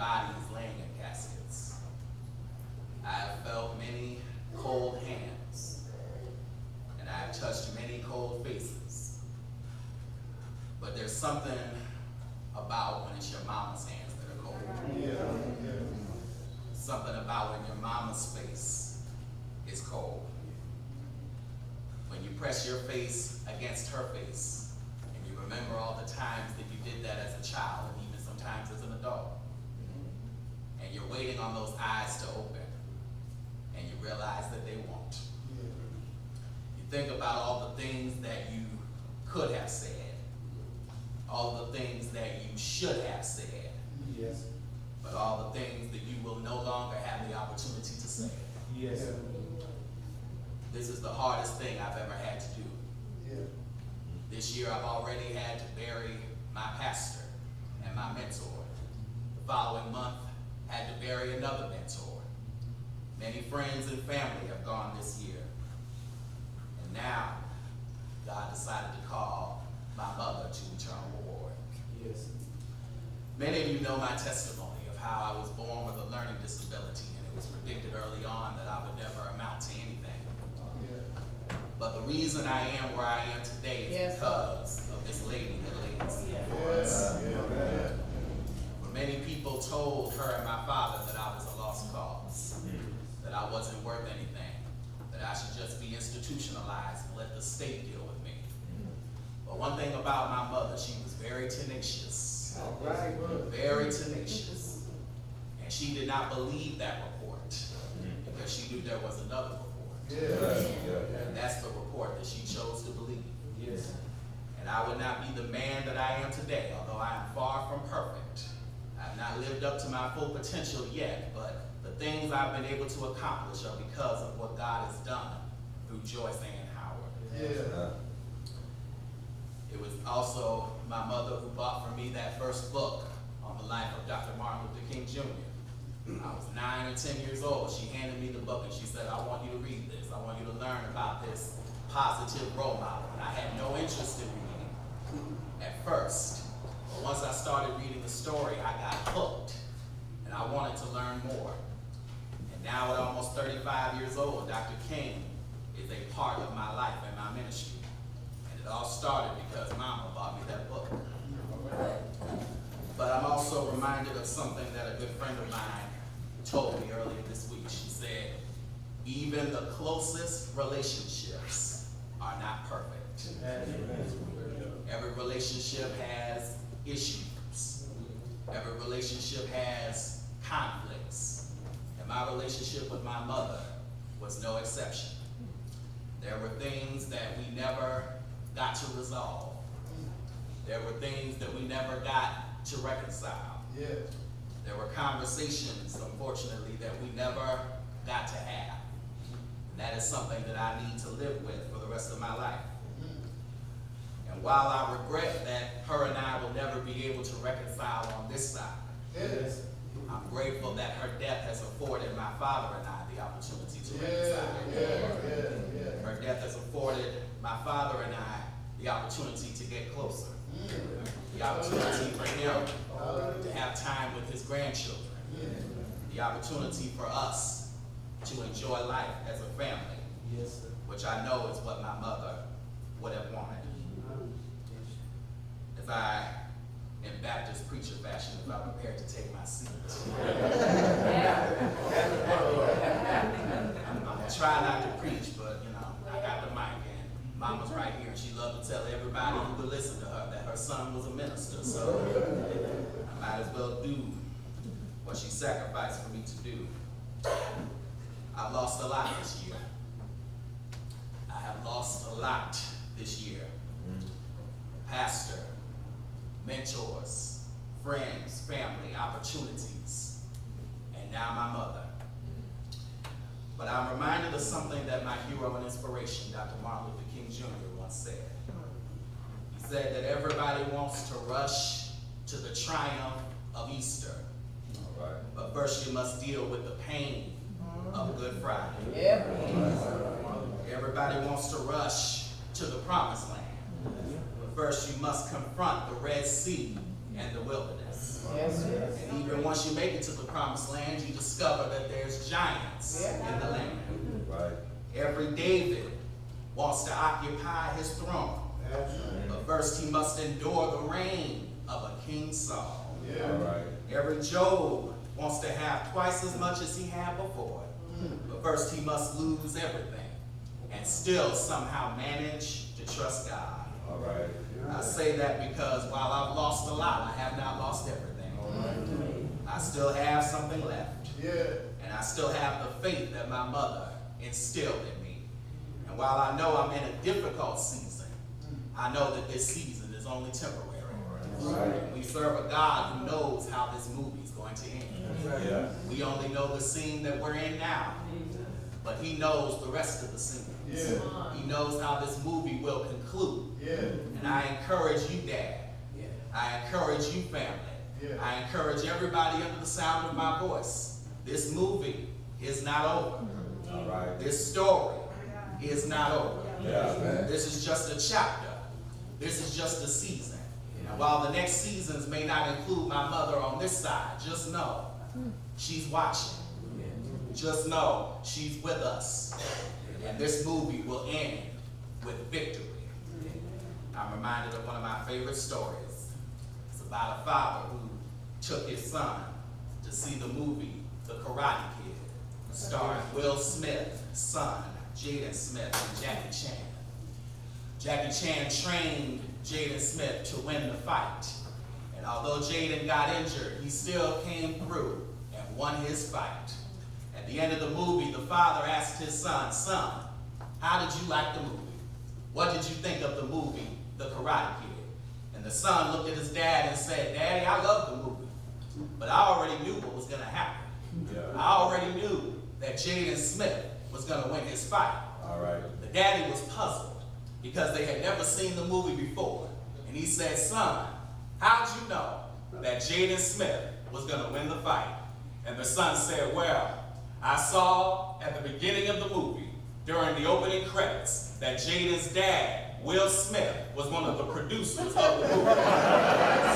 bodies laying in caskets. I have felt many cold hands, and I have touched many cold faces. But there's something about when it's your mama's hands that are cold. Something about when your mama's face is cold. When you press your face against her face, and you remember all the times that you did that as a child, and even sometimes as an adult. And you're waiting on those eyes to open, and you realize that they won't. You think about all the things that you could have said, all the things that you should have said, but all the things that you will no longer have the opportunity to say. This is the hardest thing I've ever had to do. This year I've already had to bury my pastor and my mentor. The following month, had to bury another mentor. Many friends and family have gone this year. And now, God decided to call my mother to eternal reward. Many of you know my testimony of how I was born with a learning disability, and it was predicted early on that I would never amount to anything. But the reason I am where I am today is because of this lady that laid this before us. For many people told her and my father that I was a lost cause, that I wasn't worth anything, that I should just be institutionalized and let the state deal with me. But one thing about my mother, she was very tenacious. Very tenacious. And she did not believe that report because she knew there was another report. And that's the report that she chose to believe. And I would not be the man that I am today, although I am far from perfect. I have not lived up to my full potential yet, but the things I've been able to accomplish are because of what God has done through Joyce Ann Howard. It was also my mother who bought for me that first book on the life of Dr. Martin Luther King Jr. I was 9 or 10 years old. She handed me the book and she said, I want you to read this. I want you to learn about this positive role model. And I had no interest in reading at first. But once I started reading the story, I got hooked and I wanted to learn more. And now at almost 35 years old, Dr. King is a part of my life and my ministry. And it all started because Mama bought me that book. But I'm also reminded of something that a good friend of mine told me earlier this week. She said, even the closest relationships are not perfect. Every relationship has issues. Every relationship has conflicts. And my relationship with my mother was no exception. There were things that we never got to resolve. There were things that we never got to reconcile. There were conversations, unfortunately, that we never got to have. And that is something that I need to live with for the rest of my life. And while I regret that her and I will never be able to reconcile on this side, I'm grateful that her death has afforded my father and I the opportunity to reconcile. Her death has afforded my father and I the opportunity to get closer. The opportunity for him to have time with his grandchildren. The opportunity for us to enjoy life as a family, which I know is what my mother would have wanted. As I, in Baptist preacher fashion, if I'm prepared to take my seat. I'm going to try not to preach, but you know, I got the mic and Mama's right here, and she loved to tell everybody who would listen to her that her son was a minister, so I might as well do what she sacrificed for me to do. I've lost a lot this year. I have lost a lot this year. Pastor, mentors, friends, family, opportunities, and now my mother. But I'm reminded of something that my hero and inspiration, Dr. Martin Luther King Jr. once said. He said that everybody wants to rush to the triumph of Easter. But first you must deal with the pain of Good Friday. Everybody wants to rush to the promised land. But first you must confront the Red Sea and the wilderness. Yes. And even once you make it to the promised land, you discover that there's giants in the land. Right. Every David wants to occupy his throne. But first he must endure the reign of a King Saul. All right. Every Job wants to have twice as much as he had before. But first he must lose everything and still somehow manage to trust God. All right. I say that because while I've lost a lot, I have not lost everything. I still have something left. And I still have the faith that my mother instilled in me. And while I know I'm in a difficult season, I know that this season is only temporary. Right. We serve a God who knows how this movie is going to end. Yeah. We only know the scene that we're in now, but he knows the rest of the scenes. He knows how this movie will conclude. And I encourage you, Dad. I encourage you, family. I encourage everybody under the sound of my voice. This movie is not over. All right. This story is not over. Yeah. This is just a chapter. This is just a season. And while the next seasons may not include my mother on this side, just know she's watching. Just know she's with us. And this movie will end with victory. I'm reminded of one of my favorite stories. It's about a father who took his son to see the movie The Karate Kid, starring Will Smith's son, Jaden Smith, and Jackie Chan. Jackie Chan trained Jaden Smith to win the fight. And although Jaden got injured, he still came through and won his fight. At the end of the movie, the father asked his son, "Son, how did you like the movie? What did you think of the movie, The Karate Kid?" And the son looked at his dad and said, "Daddy, I love the movie, but I already knew what was going to happen. I already knew that Jaden Smith was going to win his fight." All right. The daddy was puzzled because they had never seen the movie before. And he said, "Son, how'd you know that Jaden Smith was going to win the fight?" And the son said, "Well, I saw at the beginning of the movie, during the opening credits, that Jaden's dad, Will Smith, was one of the producers of the movie.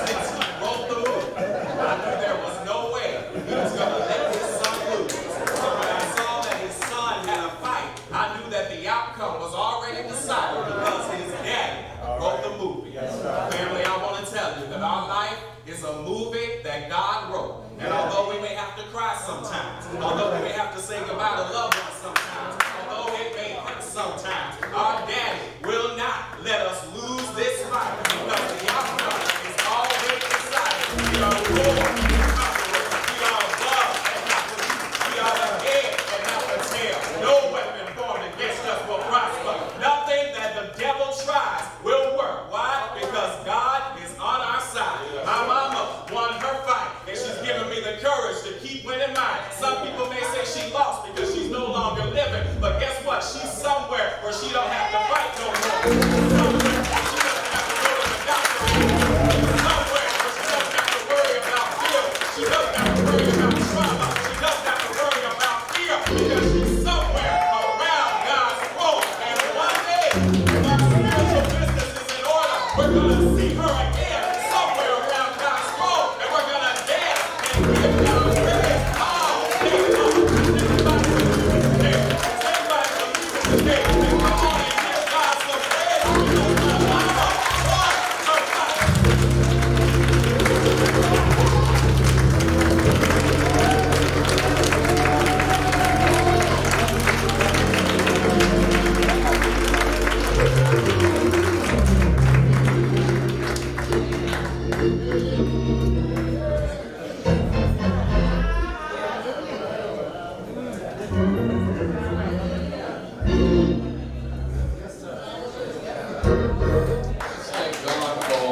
Since he wrote the movie, I knew there was no way he was going to let his son lose. So when I saw that his son had a fight, I knew that the outcome was already decided because his daddy wrote the movie." Family, I want to tell you that our life is a movie that God wrote. And although we may have to cry sometimes, although we may have to say goodbye to loved ones sometimes, although it may hurt sometimes, our daddy will not let us lose this fight because the outcome is already decided. We are more than conquerors. We are above and not beneath. We are the head and not the tail. No weapon formed against us will prosper. Nothing that the devil tries will work. Why? Because God is on our side. My mama won her fight, and she's given me the courage to keep winning mine. Some people may say she lost because she's no longer living, but guess what? She's somewhere where she don't have to fight no more.